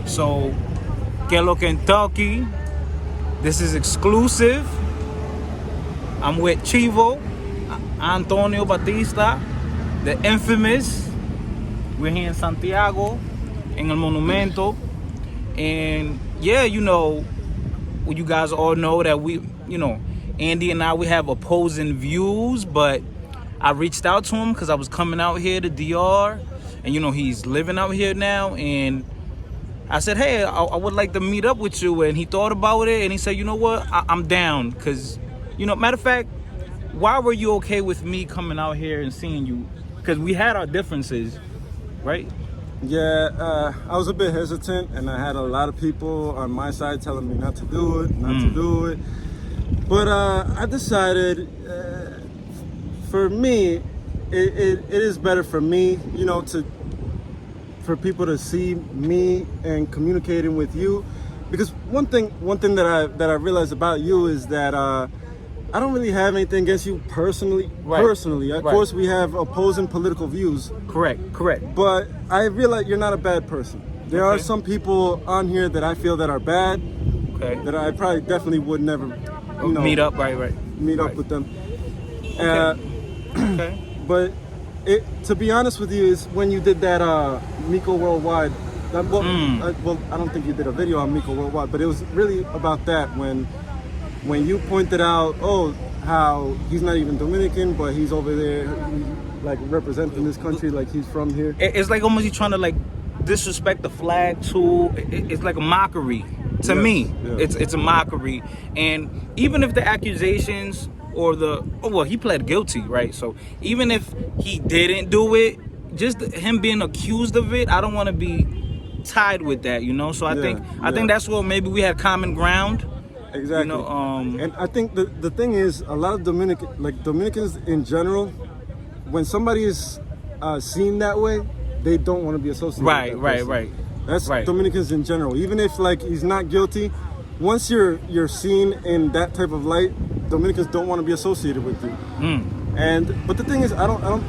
So, que lo Kentucky. This is exclusive. I'm with Chivo, Antonio Batista, the infamous. We're here in Santiago, in El Monumento. And yeah, you guys all know that Andy and I, we have opposing views, but I reached out to him because I was coming out here to DR, and he's living out here now, and I said, hey, I would like to meet up with you, and he thought about it, and he said, you know what, I'm down, because, matter of fact, why were you okay with me coming out here and seeing you? Because we had our differences, right? Yeah, I was a bit hesitant, and I had a lot of people on my side telling me not to do it. But I decided, for me, it is better for me, for people to see me and communicating with you, because one thing that I realized about you is that I don't really have anything against you personally. Right. Of course, we have opposing political views. Correct. But I realize you're not a bad person. There are some people on here that I feel that are bad. Okay. That I probably definitely would never, meet up. Right. Meet up with them. Okay. But to be honest with you, is when you did that Miko Worldwide. I don't think you did a video on Miko Worldwide, but it was really about that when you pointed out, how he's not even Dominican, but he's over there, like representing this country, like he's from here. It's like almost you trying to like disrespect the flag too. It's like a mockery to me. Yes. It's a mockery, and even if the accusations or he pled guilty, right? So even if he didn't do it, just him being accused of it, I don't want to be tied with that, So I think that's where maybe we had common ground. Exactly. And I think the thing is, a lot of Dominicans in general, when somebody is seen that way, they don't want to be associated with that person. Right. That's Dominicans in general. Even if he's not guilty, once you're seen in that type of light, Dominicans don't want to be associated with you. But the thing is, I don't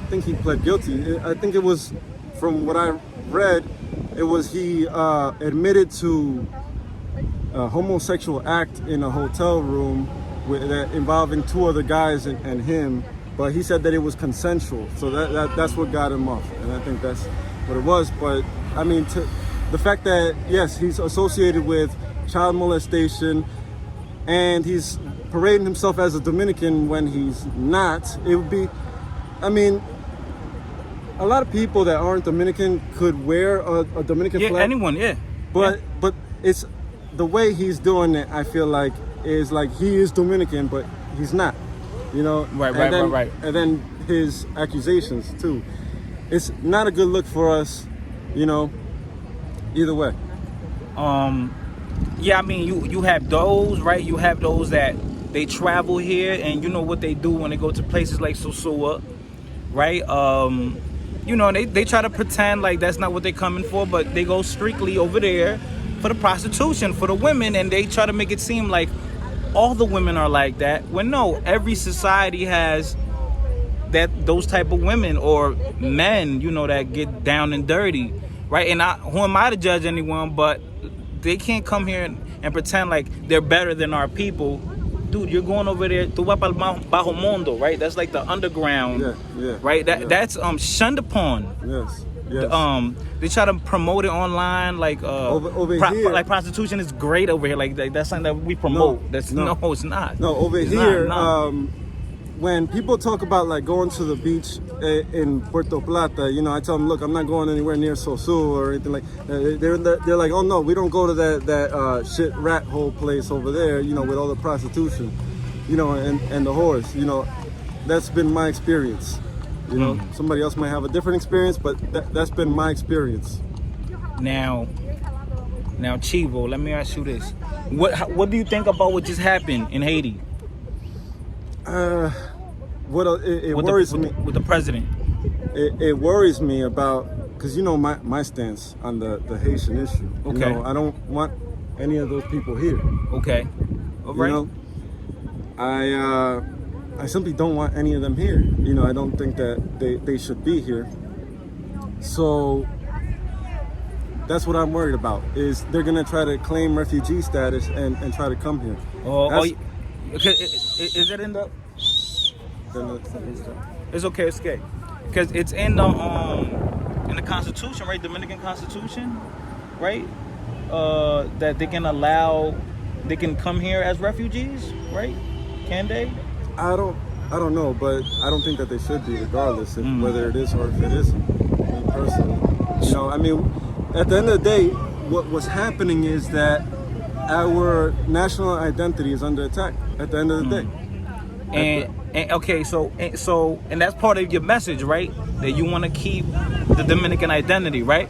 think he pled guilty. I think it was, from what I read, it was he admitted to a homosexual act in a hotel room involving two other guys and him, but he said that it was consensual, so that's what got him off, and I think that's what it was. But I mean, the fact that yes, he's associated with child molestation and he's parading himself as a Dominican when he's not, it would be, I mean, a lot of people that aren't Dominican could wear a Dominican flag. Anyone, but it's the way he's doing it, I feel like, is like he is Dominican, but he's not, Right. And then his accusations too. It's not a good look for us, either way. Yeah, I mean, you have those, right? You have those that they travel here, and you know what they do when they go to places like Sosua, right? They try to pretend like that's not what they're coming for, but they go strictly over there for the prostitution, for the women, and they try to make it seem like all the women are like that, when no, every society has those type of women or men, that get down and dirty, right? And who am I to judge anyone, but they can't come here and pretend like they're better than our people. Dude, you're going over there to Bajo Mundo, right? That's like the underground, right? That's shunned upon. Yes. They try to promote it online, like over here, like prostitution is great over here. Like that's something that we promote. No, it's not. No, over it's here, not. When people talk about like going to the beach in Puerto Plata, I tell them, look, I'm not going anywhere near Sosu or anything like that. They're like, oh no, we don't go to that shit rat hole place over there, with all the prostitution, and the whores. That's been my experience. Somebody else might have a different experience, but that's been my experience. Now, Chivo, let me ask you this: what do you think about what just happened in Haiti? It worries me with the president. It worries me about, because my stance on the Haitian issue. Okay. I don't want any of those people here. Okay. All right. I simply don't want any of them here. I don't think that they should be here. So That's what I'm worried about. Is they're gonna try to claim refugee status and try to come here. Is it in the? It's okay, it's okay, because it's in the Constitution, right? Dominican Constitution, right? That they can come here as refugees, right? Can they? I don't know, but I don't think that they should be, regardless of whether it is or if it isn't. Me personally, you know, I mean, at the end of the day, what's happening is that our national identity is under attack. At the end of the day, and okay, so that's part of your message, right? That you want to keep the Dominican identity, right?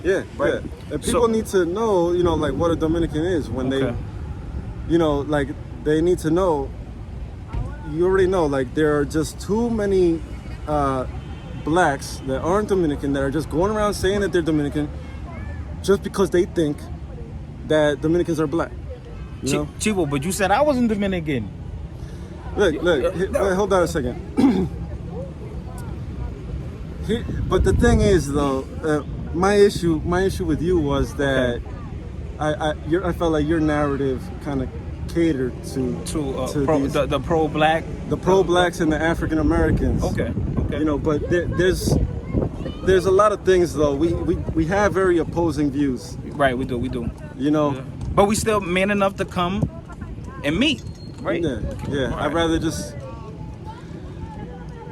Yeah, right. Yeah. And people need to know, you know, like what a Dominican is when they, you know, like they need to know. You already know, like there are just too many blacks that aren't Dominican that are just going around saying that they're Dominican just because they think that Dominicans are black. You know? Chivo, but you said I wasn't Dominican. Look, wait, hold on a second. But the thing is, though, my issue with you was that I felt like your narrative kind of catered to the pro-black, the pro-blacks and the African Americans. Okay. You know, but there's a lot of things though. We have very opposing views. Right, we do. You know, but we still man enough to come and meet. Right. Yeah. Right. I'd rather just,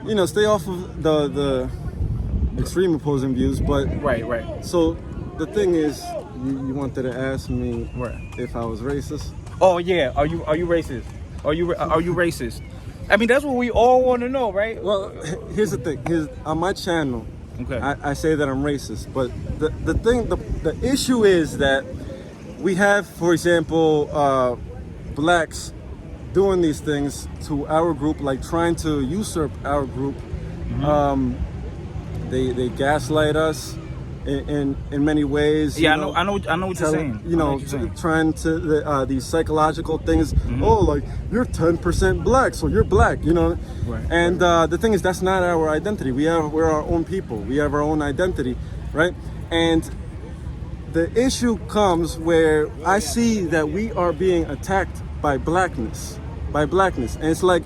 you know, stay off of the extreme opposing views. But right. So the thing is, you wanted to ask me if I was racist. Oh yeah, are you racist? Are you racist? I mean, that's what we all want to know, right? Well, here's the thing. On my channel, I say that I'm racist, but the issue is that we have, for example, blacks doing these things to our group, like trying to usurp our group. They gaslight us in many ways. Yeah, I know what you're saying. You know, trying to these psychological things. Oh, like you're 10% black, so you're black. You know, and the thing is, that's not our identity. We're our own people. We have our own identity, right? And the issue comes where I see that we are being attacked by blackness, and it's like,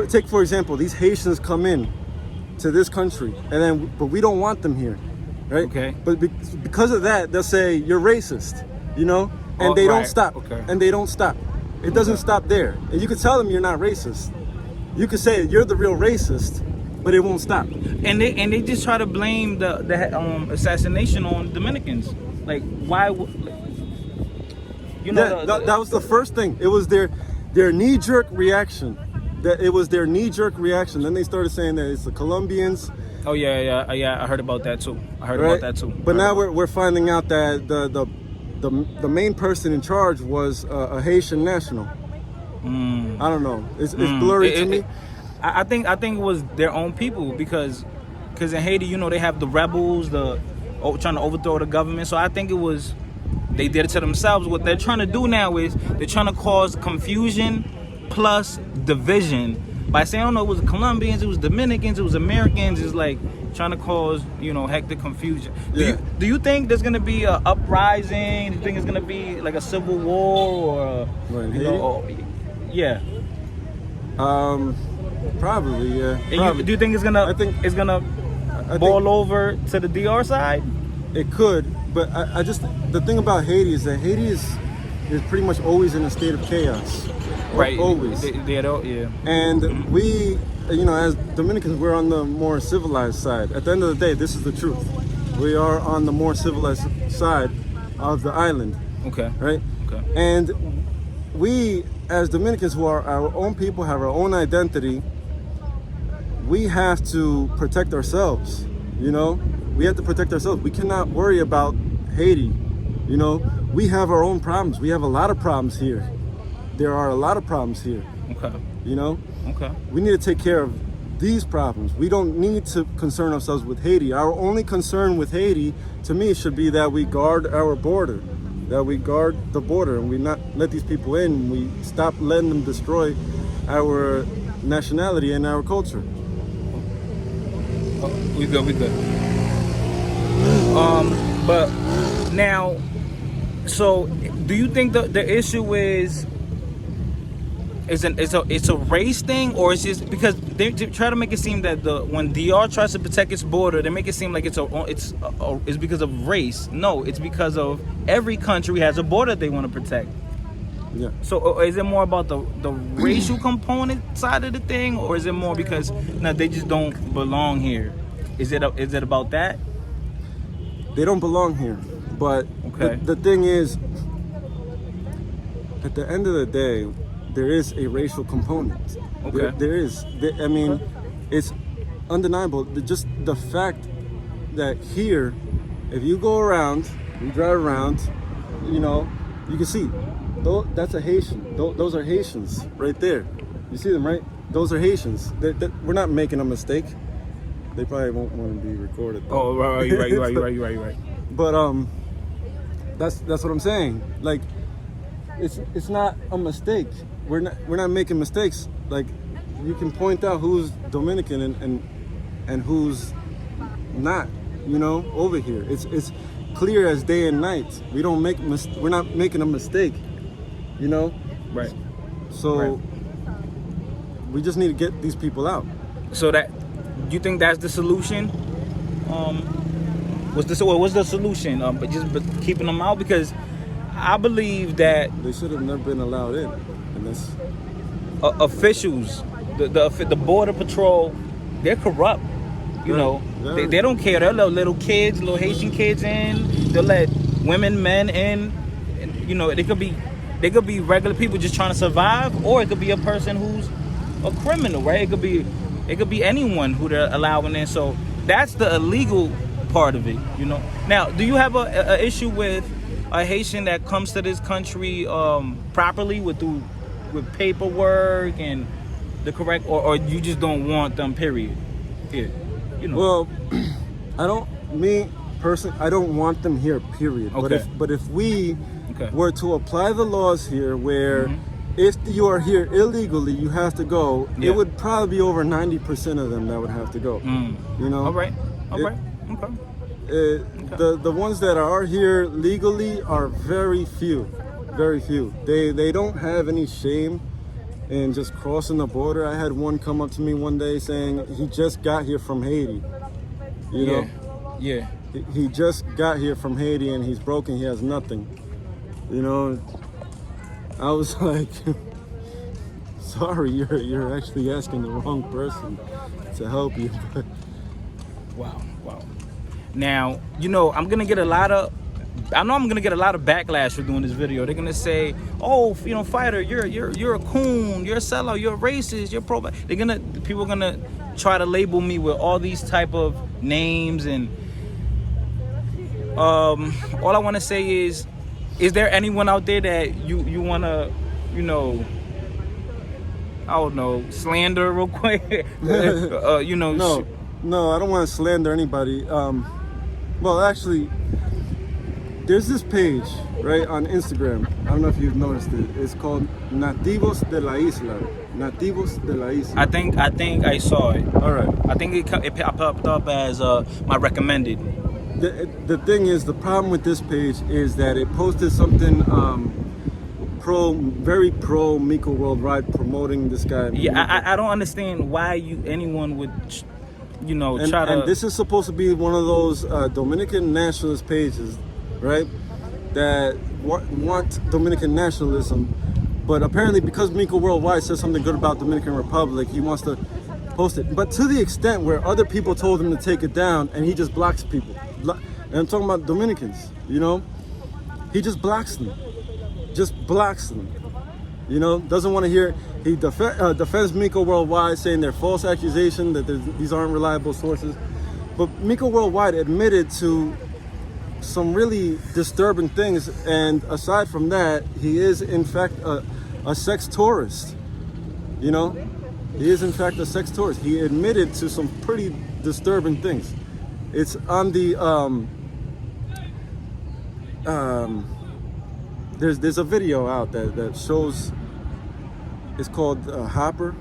take for example, these Haitians come in to this country, but we don't want them here. Right? Okay. But because of that, they'll say you're racist, you know, and they don't stop. Okay. And they don't stop. It doesn't stop there. And you can tell them you're not racist. You can say you're the real racist, but it won't stop. And they just try to blame the assassination on Dominicans. Like, why? You know, that was the first thing. It was their knee-jerk reaction. It was their knee-jerk reaction. Then they started saying that it's the Colombians. Oh yeah. I heard about that too. But now we're finding out that the main person in charge was a Haitian national. I don't know. It's blurry to me. I think it was their own people because in Haiti, you know, they have the rebels, trying to overthrow the government. So I think they did it to themselves. What they're trying to do now is they're trying to cause confusion plus division. By saying, I don't know, it was Colombians, it was Dominicans, it was Americans, it's like trying to cause, you know, hectic confusion. Do you think there's going to be an uprising? Do you think it's going to be like a civil war or, you know, yeah. Probably, yeah. Probably. Do you think it's gonna boil over to the DR side? It could, but the thing about Haiti is that Haiti is pretty much always in a state of chaos. Right. Always. They don't, yeah. And we, you know, as Dominicans, we're on the more civilized side. At the end of the day, this is the truth. We are on the more civilized side of the island. Okay. Right? Okay. And we, as Dominicans who are our own people, have our own identity, we have to protect ourselves, you know? We have to protect ourselves. We cannot worry about Haiti, you know? We have our own problems. We have a lot of problems here. There are a lot of problems here. Okay. You know? Okay. We need to take care of these problems. We don't need to concern ourselves with Haiti. Our only concern with Haiti, to me, should be that we guard our border, that we guard the border and we not let these people in. We stop letting them destroy our nationality and our culture. We good. But Now, so do you think the issue is it's a race thing, or it's just because they try to make it seem that when DR tries to protect its border, they make it seem like it's because of race. No, it's because of every country has a border they want to protect. Yeah. So is it more about the racial component side of the thing, or is it more because they just don't belong here? Is it about that? They don't belong here, but okay. The thing is, at the end of the day, there is a racial component. Okay. There is. I mean, it's undeniable. Just the fact that here, if you go around, you drive around, you can see, that's a Haitian. Those are Haitians right there. You see them, right? Those are Haitians. We're not making a mistake. They probably won't want to be recorded, though. Oh, right, you're right. But that's what I'm saying. Like, it's not a mistake. We're not making mistakes. Like, you can point out who's Dominican and who's not. Over here, it's clear as day and night. We don't we're not making a mistake. Right. So we just need to get these people out. So do you think that's the solution? What's the solution? But keeping them out, because I believe that they should have never been allowed in. And that's officials, the border patrol, they're corrupt. They don't care. They'll let little kids, little Haitian kids in. They'll let women, men in. And, they could be regular people just trying to survive, or it could be a person who's a criminal, right? It could be anyone who they're allowing in. So that's the illegal part of it. Now, do you have a issue with a Haitian that comes to this country properly with paperwork and the correct, or you just don't want them, period? Here, Well, I don't want them here, period. Okay. But if we were to apply the laws here, where if you are here illegally, you have to go, it would probably be over 90% of them that would have to go. All right. Okay. The ones that are here legally are very few. They don't have any shame in just crossing the border. I had one come up to me one day saying he just got here from Haiti. Yeah. He just got here from Haiti and he's broken. He has nothing. I was like, sorry, you're actually asking the wrong person to help you. Wow. Now, I'm gonna get a lot of backlash for doing this video. They're gonna say, "Oh, fighter, you're a coon, you're a sellout, you're a racist, you're pro." People are gonna try to label me with all these type of names, and all I want to say is there anyone out there that you wanna, I don't know, slander real quick? No, I don't want to slander anybody. Well, actually, there's this page, right, on Instagram. I don't know if you've noticed it. It's called Nativos de la Isla. Nativos de la Isla. I think I saw it. All right. I think it popped up as my recommended. The thing is, the problem with this page is that it posted something very pro Miko Worldwide, promoting this guy. Yeah, I don't understand why anyone would, try to. And this is supposed to be one of those Dominican nationalist pages, right? That want Dominican nationalism, but apparently because Miko Worldwide says something good about Dominican Republic, he wants to post it. But to the extent where other people told him to take it down, and he just blocks people. And I'm talking about Dominicans, he just blocks them. Doesn't want to hear. He defends Miko Worldwide, saying they're false accusation, that these aren't reliable sources. But Miko Worldwide admitted to some really disturbing things, and aside from that, he is in fact a sex tourist. He is in fact a sex tourist. He admitted to some pretty disturbing things. It's on the there's a video out that shows. It's called Hopper. I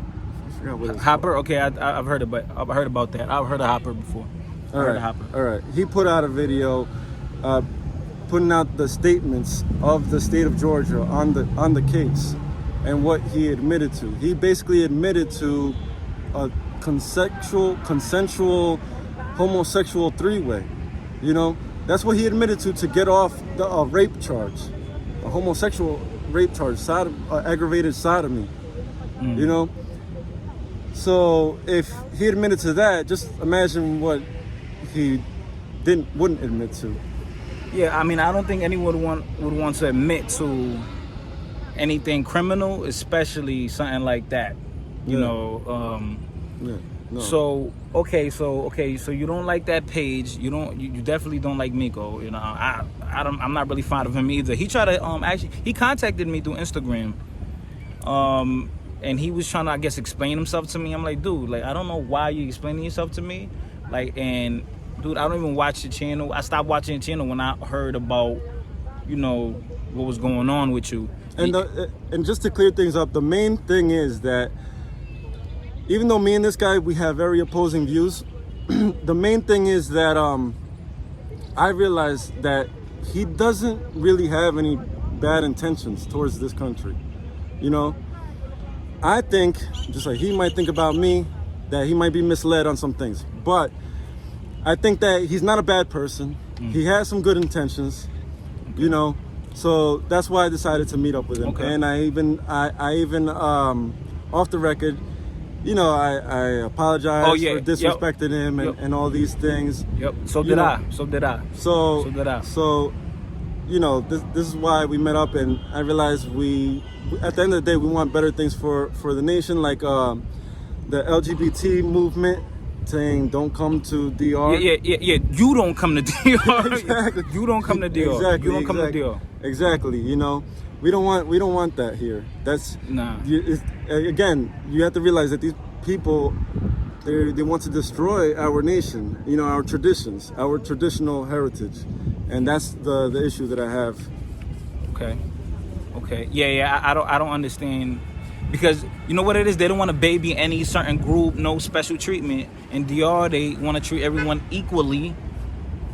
forgot what it's Hopper. Called. Okay, I've heard about that. I've heard of Hopper before. All right. He put out a video putting out the statements of the state of Georgia on the case and what he admitted to. He basically admitted to a consensual homosexual three-way. You know, that's what he admitted to get off the rape charge, a homosexual rape charge, aggravated sodomy. You know, so if he admitted to that, just imagine what he wouldn't admit to. Yeah, I mean, I don't think anyone would want to admit to anything criminal, especially something like that. You know. No. So you don't like that page. You definitely don't like Miko. You know, I'm not really fond of him either. He tried to actually he contacted me through Instagram. And he was trying to, I guess, explain himself to me. I'm like, dude, like, I don't know why you explaining yourself to me. Like, and dude, I don't even watch the channel. I stopped watching the channel when I heard about, you know, what was going on with you. And just to clear things up, the main thing is that even though me and this guy, we have very opposing views, the main thing is that I realized that he doesn't really have any bad intentions towards this country. You know, I think, just like he might think about me, that he might be misled on some things. But I think that he's not a bad person. He has some good intentions, you know. So that's why I decided to meet up with him. Okay. And I even off the record, you know, I apologize for disrespecting him and all these things. Yep. So did I. So, you know, this is why we met up, and I realized at the end of the day, we want better things for the nation, like the LGBT movement saying don't come to DR. Yeah. You don't come to DR. Exactly. You don't come to DR. Exactly. You don't come to DR. Exactly. You know, we don't want that here. That's again, you have to realize that these people, they want to destroy our nation. You know, our traditions, our traditional heritage, and that's the issue that I have. Okay. Yeah. I don't understand, because you know what it is. They don't want to baby any certain group, no special treatment. In DR, they want to treat everyone equally,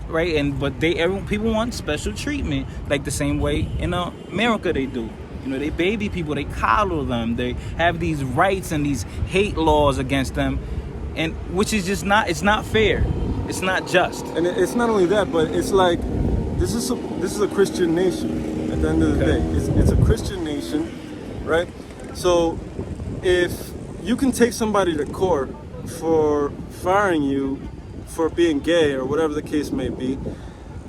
right? But people want special treatment, like the same way in America they do. You know, they baby people, they coddle them, they have these rights and these hate laws against them, and which is just not. It's not fair. It's not just. And it's not only that, but it's like this is a Christian nation. At the end of the day, it's a Christian nation, right? So if you can take somebody to court for firing you for being gay or whatever the case may be,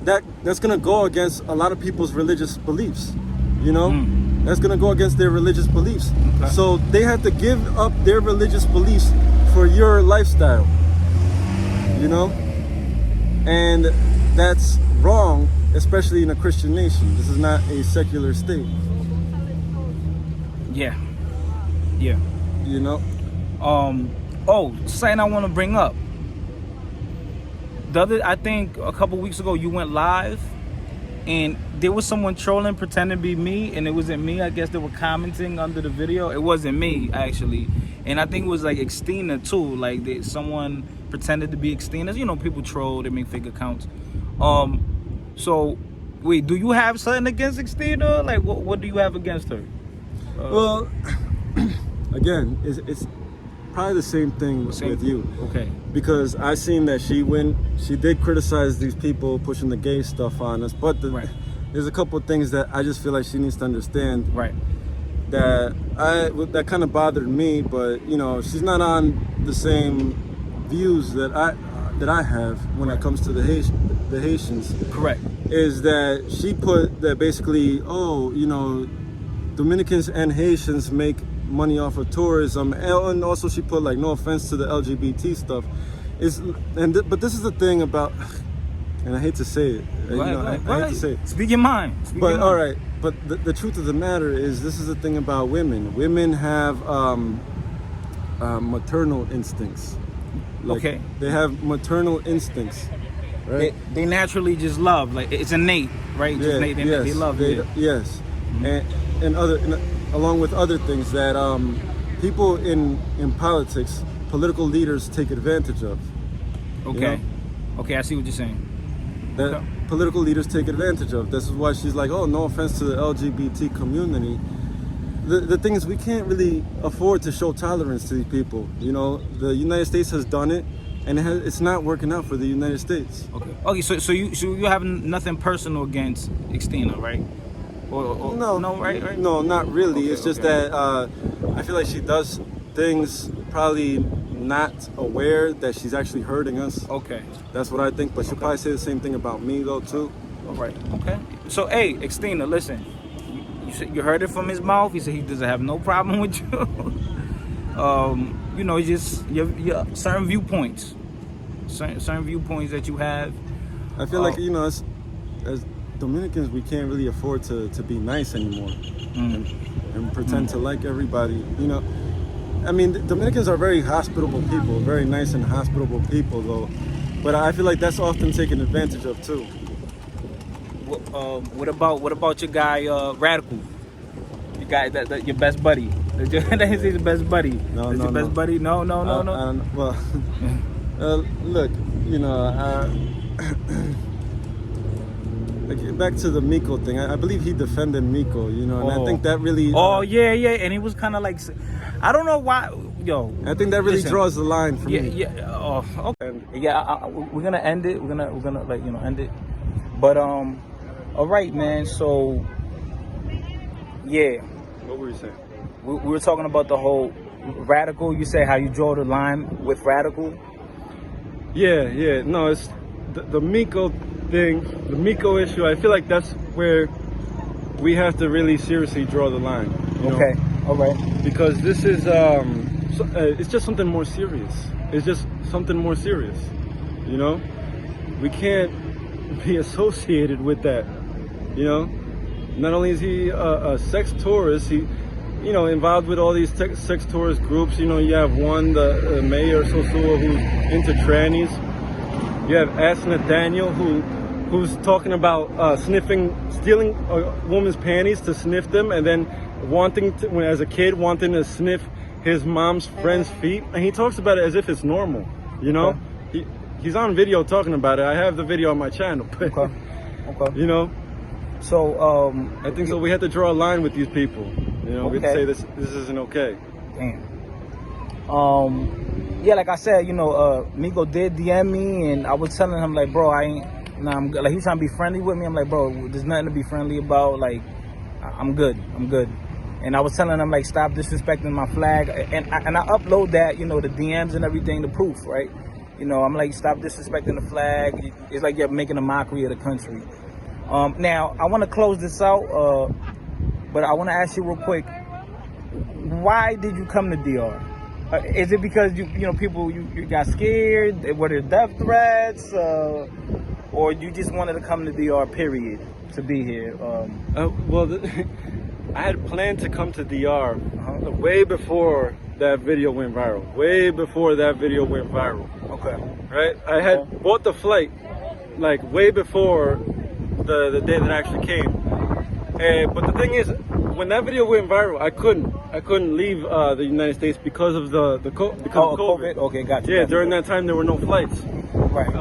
that's gonna go against a lot of people's religious beliefs. You know, that's gonna go against their religious beliefs. Okay. So they have to give up their religious beliefs for your lifestyle. You know, and that's wrong, especially in a Christian nation. This is not a secular state. Yeah. You know? Something I want to bring up. I think a couple weeks ago you went live, and there was someone trolling, pretending to be me, and it wasn't me. I guess they were commenting under the video. It wasn't me, actually. And I think it was like Xtina too. Like someone pretended to be Xtina. You know, people troll, they make fake accounts. So wait, do you have something against Xtina? Like what do you have against her? Well, again, it's probably the same thing with you. Okay. Because I seen that she did criticize these people pushing the gay stuff on us, but there's a couple of things that I just feel like she needs to understand. Right. That kind of bothered me, but you know, she's not on the same views that I have when it comes to the Haitians. Correct. Is that she put that basically, you know, Dominicans and Haitians make money off of tourism, and also she put, like, no offense to the LGBT stuff, but this is the thing about, and I hate to say it, I hate to say it. Speak your mind. All right, but the truth of the matter is, this is the thing about women. Women have maternal instincts. Like, okay. They have maternal instincts. Right? They naturally just love, like it's innate, right? Yeah, They love it. Yes, and along with other things that people in politics, political leaders take advantage of. Okay. You know? Okay, I see what you're saying. political leaders take advantage of. This is why she's like, oh, no offense to the LGBT community. The thing is, we can't really afford to show tolerance to these people. You know, the United States has done it, and it's not working out for the United States. Okay. So you have nothing personal against Xtina, right? No, right? No, not really. Okay, it's just that I feel like she does things probably not aware that she's actually hurting us. Okay. That's what I think. But she'll probably say the same thing about me though too. All right. Okay. So, hey, Xtina, listen. You heard it from his mouth. He said he doesn't have no problem with you. You know, just your certain viewpoints, certain viewpoints that you have. I feel like, you know, as Dominicans, we can't really afford to be nice anymore and pretend to like everybody. You know, I mean, Dominicans are very hospitable people, very nice and hospitable people, though. But I feel like that's often taken advantage of too. What about your guy Radical? Your guy that your best buddy. That's his best buddy. No, That's your best buddy. No. Well, look, you know, back to the Miko thing. I believe he defended Miko, you know, and I think that really. Yeah, and he was kind of like, I don't know why, yo. I think that really draws the line for me. Yeah. Oh, okay. Yeah, we're gonna end it. We're gonna like, you know, end it. But all right, man. So yeah. What were you saying? We were talking about the whole Radical. You say how you draw the line with Radical. Yeah. No, it's the Miko thing, the Miko issue. I feel like that's where we have to really seriously draw the line. You know? All right. Because this is it's just something more serious. It's just something more serious. You know, we can't be associated with that. You know, not only is he a sex tourist, he, you know, involved with all these sex tourist groups. You know, you have one, the mayor Sosua, who's into trannies. You have Asna Daniel, who's talking about stealing a woman's panties to sniff them, and then as a kid, wanting to sniff his mom's friend's feet. And he talks about it as if it's normal, you know? Okay. He's on video talking about it. I have the video on my channel. Okay. You know? So, I think so we have to draw a line with these people. You know, we have to say this isn't okay. Damn. Yeah, like I said, you know, Miko did DM me, and I was telling him, like, bro, I'm good. Like, he was trying to be friendly with me. I'm like, bro, there's nothing to be friendly about. Like, I'm good. And I was telling him, like, stop disrespecting my flag. And I upload that, you know, the DMs and everything, the proof, right? You know, I'm like, stop disrespecting the flag. It's like you're making a mockery of the country. Now, I want to close this out, but I want to ask you real quick, why did you come to DR? Is it because you know, people, you got scared? Were there death threats? Or you just wanted to come to DR, period, to be here? Well, I had planned to come to DR way before that video went viral. Okay. Right? I had bought the flight like way before the day that I actually came. But the thing is, when that video went viral, I couldn't leave the United States because of of COVID. Okay, gotcha. Yeah, during that time there were no flights. Right.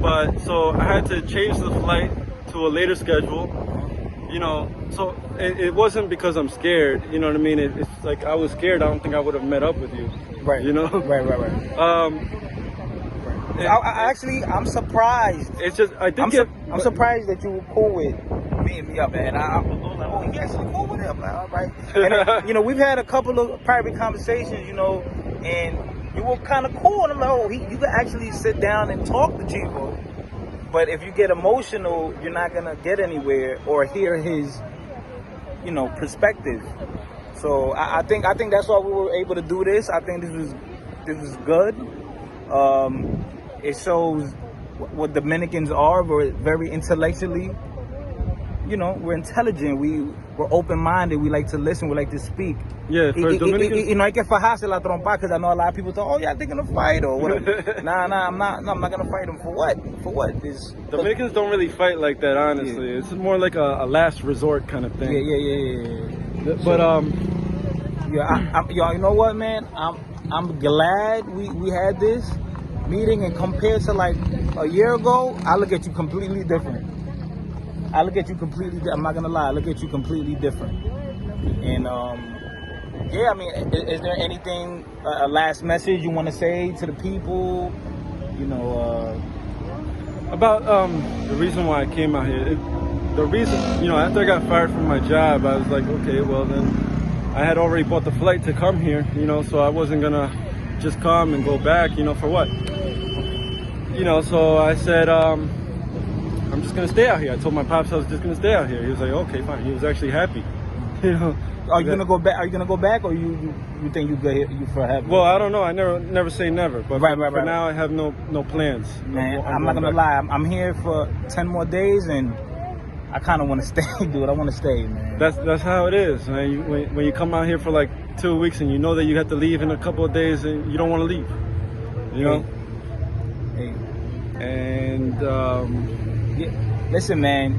But so I had to change the flight to a later schedule. You know, so it wasn't because I'm scared. You know what I mean? It's like I was scared. I don't think I would have met up with you. Right. You know? Right. I'm surprised. It's just I'm surprised that you were cool with me up, man. I was like, oh, he actually cool with him. Like, all right. And you know, we've had a couple of private conversations, you know, and you were kind of cool. And I'm like, oh, you can actually sit down and talk to Chivo. But if you get emotional, you're not gonna get anywhere or hear his, you know, perspective. So I think that's why we were able to do this. I think this was good. It shows what Dominicans are. We're very intellectually, you know, we're intelligent. We're open-minded. We like to listen. We like to speak. Yeah, for Dominicans. You know, hay que fajarse la trompa, because I know a lot of people thought, oh yeah, they're gonna fight or whatever. Nah, I'm not gonna fight them. For what? Dominicans don't really fight like that, honestly. Yeah. It's more like a last resort kind of thing. Yeah. But y'all, you know what, man? I'm glad we had this. meeting, and compared to like a year ago, I look at you completely different. I'm not gonna lie, I look at you completely different. And yeah, I mean, is there anything, a last message you want to say to the people? You know, about the reason why I came out here. The reason, after I got fired from my job, I was like, okay, well then, I had already bought the flight to come here, so I wasn't gonna just come and go back, for what? So I said, I'm just gonna stay out here. I told my pops I was just gonna stay out here. He was like, okay, fine. He was actually happy. Are you gonna go back? Are you gonna go back, or you think you go here for heaven? Well, I don't know. I never say never. But for now, I have no plans. Man, I'm not gonna lie. I'm here for 10 more days, and I kind of want to stay, dude. I want to stay, man. That's how it is, man. When you come out here for like 2 weeks and you know that you have to leave in a couple of days, and you don't want to leave, Hey. And yeah. Listen, man.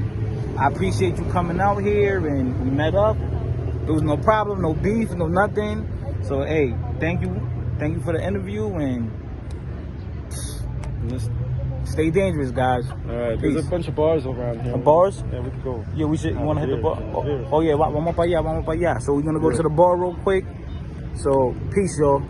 I appreciate you coming out here, and we met up. There was no problem, no beef, no nothing. So, hey, thank you for the interview, and stay dangerous, guys. All right, there's a bunch of bars around here. Bars? Yeah, we could go. Yeah, we should. You want to hit the bar? Here. Oh yeah, vamos para allá. So we're gonna go to the bar real quick. So peace, y'all.